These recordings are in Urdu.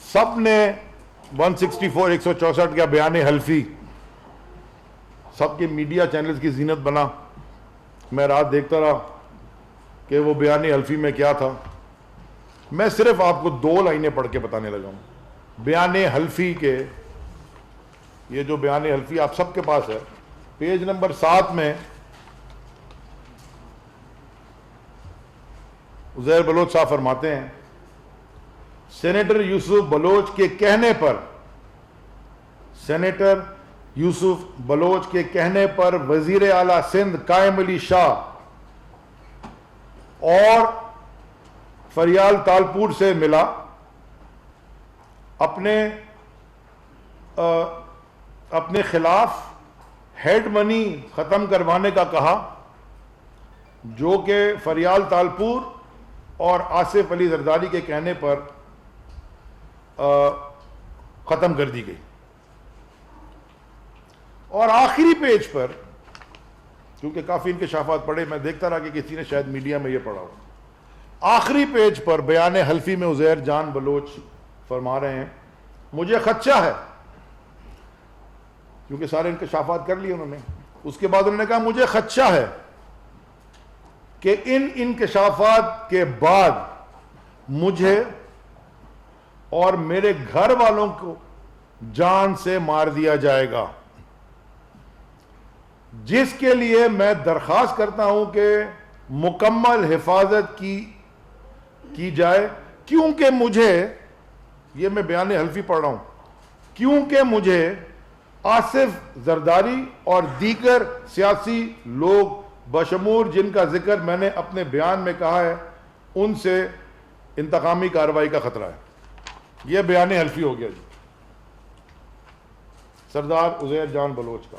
سب نے 164 164 کا بیان حلفی سب کے میڈیا چینلز کی زینت بنا. میں رات دیکھتا رہا کہ وہ بیان حلفی میں کیا تھا. میں صرف آپ کو 2 لائنیں پڑھ کے بتانے لگا ہوں بیان حلفی کے. یہ جو بیان حلفی آپ سب کے پاس ہے, پیج نمبر 7 میں عزیر بلوچ صاحب فرماتے ہیں, سینیٹر یوسف بلوچ کے کہنے پر, سینیٹر یوسف بلوچ کے کہنے پر وزیر اعلیٰ سندھ قائم علی شاہ اور فریال تالپور سے ملا, اپنے خلاف ہیڈ منی ختم کروانے کا کہا, جو کہ فریال تالپور اور آصف علی زرداری کے کہنے پر ختم کر دی گئی. اور آخری پیج پر, کیونکہ کافی انکشافات پڑھے, میں دیکھتا رہا کہ کسی نے شاید میڈیا میں یہ پڑھا ہو, آخری پیج پر بیان حلفی میں عزیر جان بلوچ فرما رہے ہیں مجھے خدشہ ہے, کیونکہ سارے انکشافات کر لیے انہوں نے. اس کے بعد انہوں نے کہا مجھے خدشہ ہے کہ ان انکشافات کے بعد مجھے اور میرے گھر والوں کو جان سے مار دیا جائے گا, جس کے لیے میں درخواست کرتا ہوں کہ مکمل حفاظت کی جائے, کیونکہ مجھے, یہ میں بیان حلفی پڑھ رہا ہوں, کیونکہ مجھے آصف زرداری اور دیگر سیاسی لوگ بشمول جن کا ذکر میں نے اپنے بیان میں کہا ہے, ان سے انتقامی کارروائی کا خطرہ ہے. یہ بیان حلفی ہو گیا جی سردار عزیر جان بلوچ کا.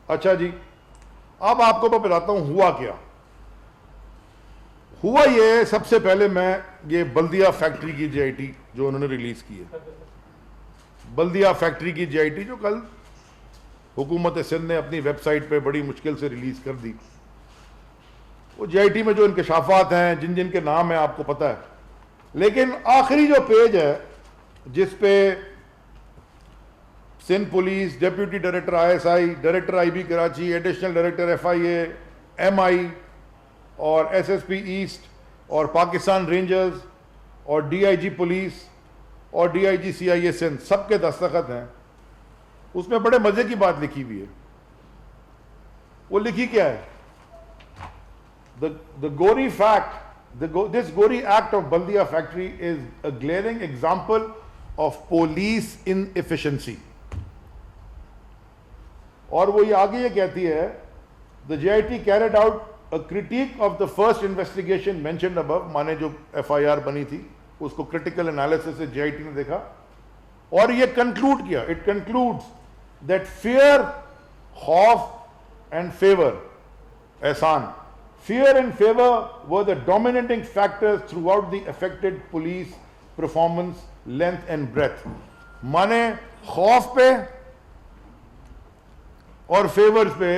اچھا جی, اب آپ کو میں بتاتا ہوں ہوا کیا. ہوا یہ, سب سے پہلے میں یہ بلدیہ فیکٹری کی جے آئی ٹی جو انہوں نے ریلیز کی ہے, بلدیہ فیکٹری کی جے آئی ٹی جو کل حکومت سندھ نے اپنی ویب سائٹ پہ بڑی مشکل سے ریلیز کر دی, وہ جے آئی ٹی میں جو انکشافات ہیں جن جن کے نام ہیں آپ کو پتہ ہے, لیکن آخری جو پیج ہے جس پہ Sindh police, deputy director I S I, director I B Karachi, additional director F I A, M I اور ایس ایس پی ایسٹ اور پاکستان رینجرز اور ڈی آئی جی پولیس اور D I G C I A Sindh, سب کے دستخط ہیں. اس میں بڑے مزے کی بات لکھی ہوئی ہے. وہ لکھی کیا ہے, the gory fact, this gory act of Baldia factory is a glaring example of police inefficiency. اور وہ یہ آگے یہ کہتی ہے, the JIT carried out a critique of the first investigation mentioned above, مانے جو ایف آئی آر بنی تھی اس کو critical analysis سے JIT نے دیکھا اور یہ conclude کیا, it concludes that fear, خوف and favor, Ehsan, fear and favor were the dominating factors throughout the affected police performance, length and breadth. مانے خوف پہ اور فیورز پہ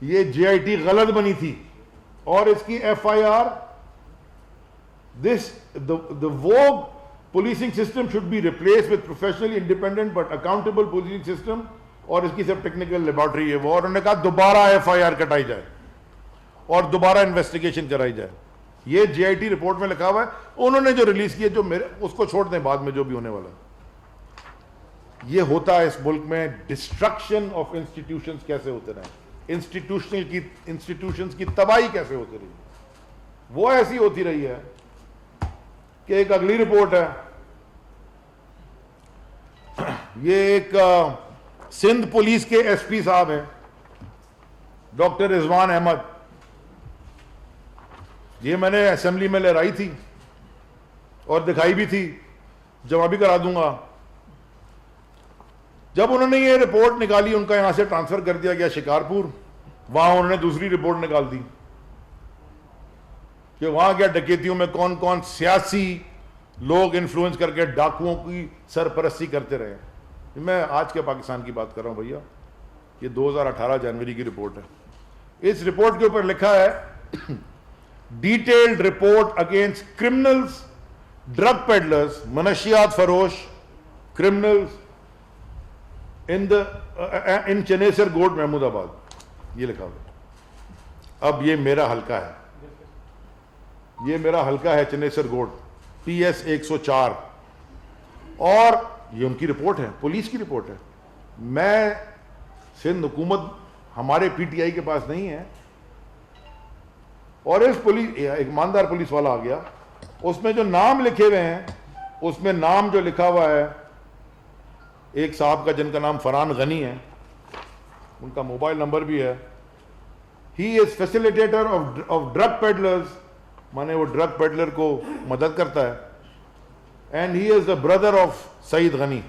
یہ جے آئی ٹی غلط بنی تھی, اور اس کی F I R, the vogue policing system should be replaced with professionally independent but accountable policing system, اور اس کی صرف ٹیکنیکل لیبارٹری ہے وہ, اور انہوں نے کہا دوبارہ ایف آئی آر کٹائی جائے اور دوبارہ انویسٹیگیشن کرائی جائے. یہ جے آئی ٹی رپورٹ میں لکھا ہوا ہے, انہوں نے جو ریلیز کی ہے, جو میرے اس کو چھوڑ دیں, بعد میں جو بھی ہونے والا ہے. یہ ہوتا ہے اس ملک میں, ڈسٹرکشن آف انسٹیٹیوشنز کیسے ہوتے رہے, انسٹیٹیوشنز کی تباہی کیسے ہوتی رہی, وہ ایسی ہوتی رہی ہے کہ ایک اگلی رپورٹ ہے, یہ ایک سندھ پولیس کے ایس پی صاحب ہیں ڈاکٹر رضوان احمد, یہ میں نے اسمبلی میں لہرائی تھی اور دکھائی بھی تھی, جمع بھی کرا دوں گا. جب انہوں نے یہ رپورٹ نکالی, ان کا یہاں سے ٹرانسفر کر دیا گیا شکارپور, وہاں انہوں نے دوسری رپورٹ نکال دی کہ وہاں کیا ڈکیتیوں میں کون کون سیاسی لوگ انفلوئنس کر کے ڈاکوؤں کی سرپرستی کرتے رہے. میں آج کے پاکستان کی بات کر رہا ہوں بھیا, یہ 2018 جنوری کی رپورٹ ہے. اس رپورٹ کے اوپر لکھا ہے detailed report against criminals drug peddlers, منشیات فروش, کرمنلز ان چنیسر گوٹ محمود آباد, یہ لکھا ہوا. اب یہ میرا حلقہ ہے, یہ میرا حلقہ ہے چنیسر گوٹ, PS 104, اور یہ ان کی رپورٹ ہے, پولیس کی رپورٹ ہے. میں سندھ حکومت ہمارے PTI کے پاس نہیں ہے, اور اس پولیس, ایک ایماندار پولیس والا آ گیا, اس میں جو نام لکھے ہوئے ہیں, اس میں نام جو لکھا ہوا ہے ایک صاحب کا جن کا نام فرحان غنی ہے, ان کا موبائل نمبر بھی ہے. He is facilitator of drug peddlers, مانے وہ ڈرگ پیڈلر کو مدد کرتا ہے. And he is the brother of Saeed Ghani.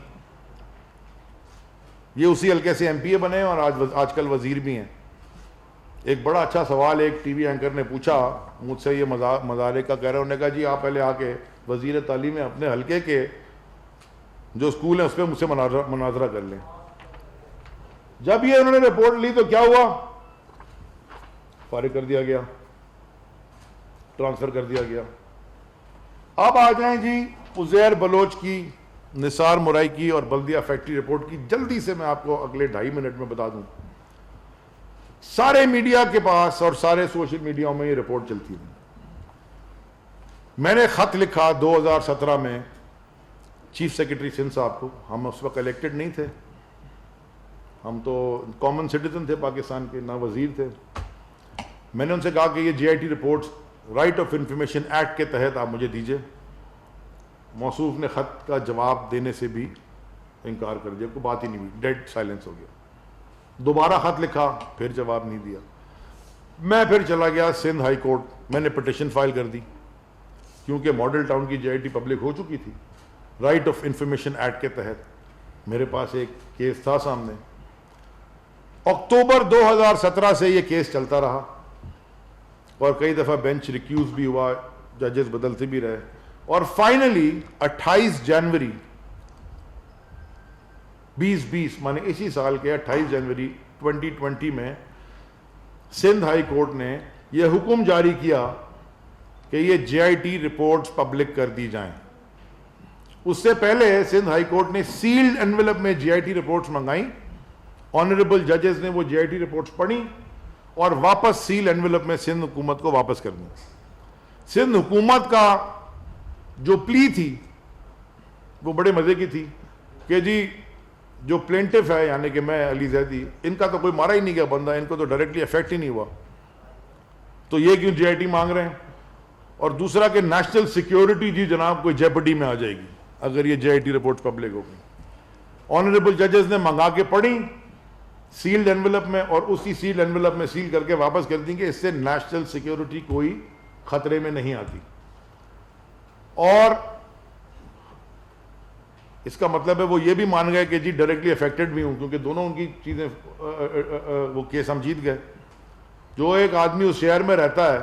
یہ اسی حلقے سے MP بنے اور آج کل وزیر بھی ہیں. ایک بڑا اچھا سوال ایک ٹی وی اینکر نے پوچھا مجھ سے, یہ مظاہرے کا کہہ رہے, انہوں نے کہا جی آپ پہلے آ کے وزیر تعلیم اپنے حلقے کے جو اسکول ہیں اس پہ مجھ سے مناظرہ کر لیں. جب یہ انہوں نے رپورٹ لی تو کیا ہوا, فارغ کر دیا گیا, ٹرانسفر کر دیا گیا. اب آ جائیں جی عزیر بلوچ کی, نثار مرائی کی اور بلدیہ فیکٹری رپورٹ کی. جلدی سے میں آپ کو اگلے 2.5 منٹ میں بتا دوں. سارے میڈیا کے پاس اور سارے سوشل میڈیا میں یہ رپورٹ چلتی تھی. میں نے خط لکھا 2017 میں چیف سیکرٹری سندھ صاحب کو. ہم اس وقت الیکٹڈ نہیں تھے, ہم تو کامن سٹیزن تھے پاکستان کے, نہ وزیر تھے. میں نے ان سے کہا کہ یہ JIT reports right of information act کے تحت آپ مجھے دیجئے. موصوف نے خط کا جواب دینے سے بھی انکار کر دیا, کوئی بات ہی نہیں ہوئی, ڈیڈ سائلنس ہو گیا. دوبارہ خط لکھا, پھر جواب نہیں دیا. میں پھر چلا گیا سندھ ہائی کورٹ, میں نے پٹیشن فائل کر دی کیونکہ ماڈل ٹاؤن کی JIT پبلک ہو چکی تھی. رائٹ آف انفارمیشن ایکٹ کے تحت میرے پاس ایک کیس تھا سامنے. اکتوبر 2017 سے یہ کیس چلتا رہا اور کئی دفعہ بینچ ریکیوز بھی ہوا, ججز بدلتے بھی رہے, اور فائنلی 28 جنوری 2020 مانے اسی سال کے 28 جنوری 2020 میں سندھ ہائی کورٹ نے یہ حکم جاری کیا کہ یہ JIT رپورٹس پبلک کر دی جائیں. اس سے پہلے سندھ ہائی کورٹ نے سیلڈ انویلپ میں JIT رپورٹس منگائیں. آنریبل ججز نے وہ JIT رپورٹس پڑھی اور واپس سیل انویلپ میں سندھ حکومت کو واپس کر دیں. سندھ حکومت کا جو پلی تھی وہ بڑے مزے کی تھی کہ جی جو پلینٹف ہے, یعنی کہ میں علی زیدی, ان کا تو کوئی مارا ہی نہیں گیا بندہ, ان کو تو ڈائریکٹلی افیکٹ ہی نہیں ہوا, تو یہ کیوں JIT مانگ رہے ہیں. اور دوسرا کہ نیشنل سیکیورٹی جی جناب کوئی جیپٹی میں آ جائے گی اگر یہ JIT رپورٹ پبلک ہوگی. آنریبل ججز نے منگا کے پڑھی سیلڈ انویلپ میں, اور اسی سیلڈ انویلپ میں سیل کر کے واپس کر دیں کہ اس سے نیشنل سیکیورٹی کوئی خطرے میں نہیں آتی. اور اس کا مطلب ہے وہ یہ بھی مان گئے کہ جی ڈائریکٹلی افیکٹڈ بھی ہوں, کیونکہ دونوں ان کی چیزیں وہ کیس ہم جیت گئے. جو ایک آدمی اس شہر میں رہتا ہے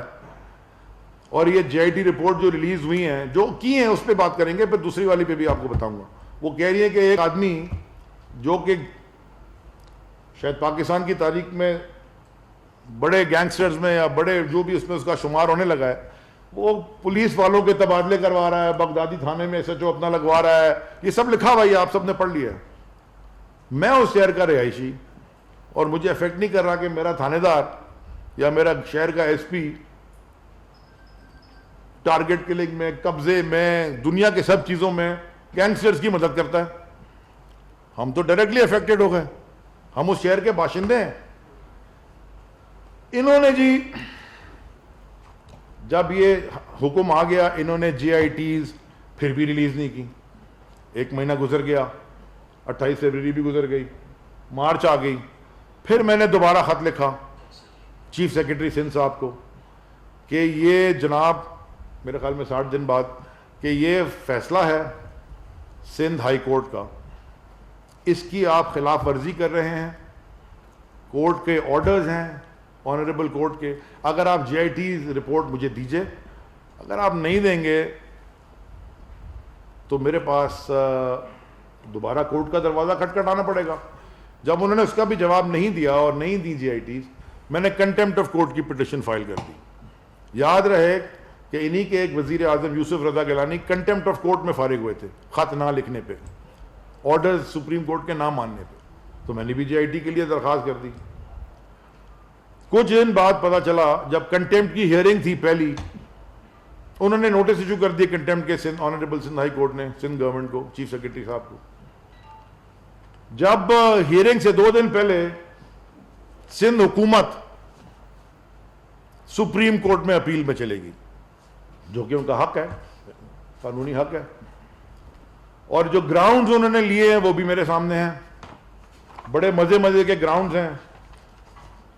اور یہ JIT رپورٹ جو ریلیز ہوئی ہیں, جو کی ہیں اس پہ بات کریں گے, پھر دوسری والی پہ بھی آپ کو بتاؤں گا. وہ کہہ رہی ہے کہ ایک آدمی جو کہ شاید پاکستان کی تاریخ میں بڑے گینگسٹرز میں یا بڑے جو بھی اس میں اس کا شمار ہونے لگا ہے, وہ پولیس والوں کے تبادلے کروا رہا ہے, بغدادی تھانے میں SHO اپنا لگوا رہا ہے, یہ سب لکھا ہوا ہے, آپ سب نے پڑھ لیا ہے. میں اس شہر کا رہائشی اور مجھے افیکٹ نہیں کر رہا کہ میرا تھانے دار یا میرا شہر کا SP ٹارگٹ کلنگ میں, قبضے میں, دنیا کے سب چیزوں میں گینگسٹرز کی مدد کرتا ہے. ہم تو ڈائریکٹلی افیکٹڈ ہو گئے, ہم اس شہر کے باشندے ہیں. انہوں نے جی جب یہ حکم آ گیا, انہوں نے JITs پھر بھی ریلیز نہیں کی. 1 مہینہ گزر گیا, 28 فروری بھی گزر گئی, مارچ آ گئی. پھر میں نے دوبارہ خط لکھا چیف سیکرٹری سندھ صاحب کو کہ یہ جناب میرے خیال میں 60 دن بعد کہ یہ فیصلہ ہے سندھ ہائی کورٹ کا, اس کی آپ خلاف ورزی کر رہے ہیں. کورٹ کے آرڈرز ہیں آنریبل کورٹ کے, اگر آپ JIT رپورٹ مجھے دیجئے, اگر آپ نہیں دیں گے تو میرے پاس دوبارہ کورٹ کا دروازہ کھٹکھٹانا پڑے گا. جب انہوں نے اس کا بھی جواب نہیں دیا اور نہیں دی JITs, میں نے کنٹیمپٹ آف کورٹ کی پٹیشن فائل کر دی. یاد رہے کہ انہی کے ایک وزیر اعظم یوسف Raza Gilani contempt of court میں فارغ ہوئے تھے خط نہ لکھنے پہ, آرڈر سپریم کورٹ کے نہ ماننے پہ. تو میں نے بھی جے آئی ٹی کے لیے درخواست کر دی. کچھ دن بعد پتا چلا جب کنٹمپٹ کی ہیئرنگ تھی پہلی, انہوں نے نوٹس ایشو کر دیے کنٹمپٹ کے Sindh honourable Sindh high court نے سندھ گورنمنٹ کو, چیف سیکرٹری صاحب کو. جب ہیئرنگ سے 2 دن پہلے سندھ حکومت سپریم کورٹ میں اپیل میں چلے گی, جو کہ ان کا حق ہے, قانونی حق ہے, اور جو گراؤنڈز انہوں نے لیے ہیں وہ بھی میرے سامنے ہیں, بڑے مزے کے گراؤنڈز ہیں,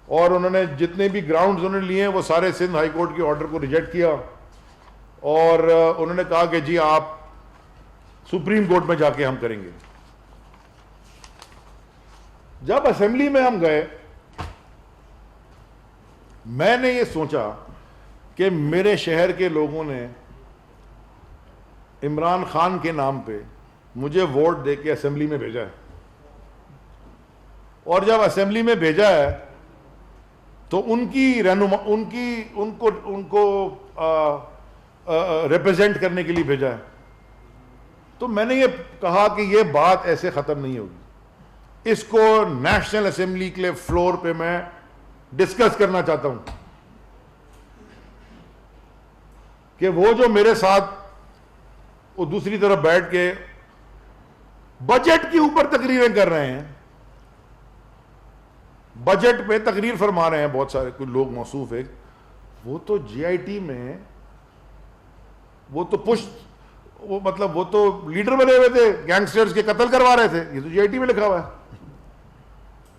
اور انہوں نے جتنے بھی گراؤنڈز انہوں نے لیے ہیں وہ سارے سندھ ہائی کورٹ کے آرڈر کو ریجیکٹ کیا, اور انہوں نے کہا کہ جی آپ سپریم کورٹ میں جا کے ہم کریں گے. جب اسمبلی میں ہم گئے, میں نے یہ سوچا کہ میرے شہر کے لوگوں نے عمران خان کے نام پہ مجھے ووٹ دے کے اسمبلی میں بھیجا ہے, اور جب اسمبلی میں بھیجا ہے تو ان کی رہنما ان کو ریپرزینٹ کرنے کے لیے بھیجا ہے. تو میں نے یہ کہا کہ یہ بات ایسے ختم نہیں ہوگی, اس کو نیشنل اسمبلی کے فلور پہ میں ڈسکس کرنا چاہتا ہوں کہ وہ جو میرے ساتھ وہ دوسری طرف بیٹھ کے بجٹ کے اوپر تقریریں کر رہے ہیں, بجٹ پہ تقریر فرما رہے ہیں بہت سارے کوئی لوگ موصوف ہے, وہ تو جے آئی ٹی میں وہ تو لیڈر بنے ہوئے تھے, گینگسٹرز کے قتل کروا رہے تھے. یہ تو جے آئی ٹی میں لکھا ہوا ہے,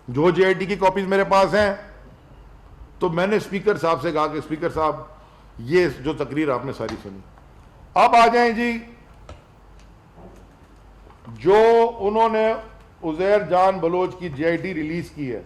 جو جے آئی ٹی کی کاپیز میرے پاس ہیں. تو میں نے اسپیکر صاحب سے کہا کہ اسپیکر صاحب یہ جو تقریر آپ نے ساری سنی, اب آ جائیں جی جو انہوں نے عزیر جان بلوچ کی جے آئی ٹی ریلیز کی ہے,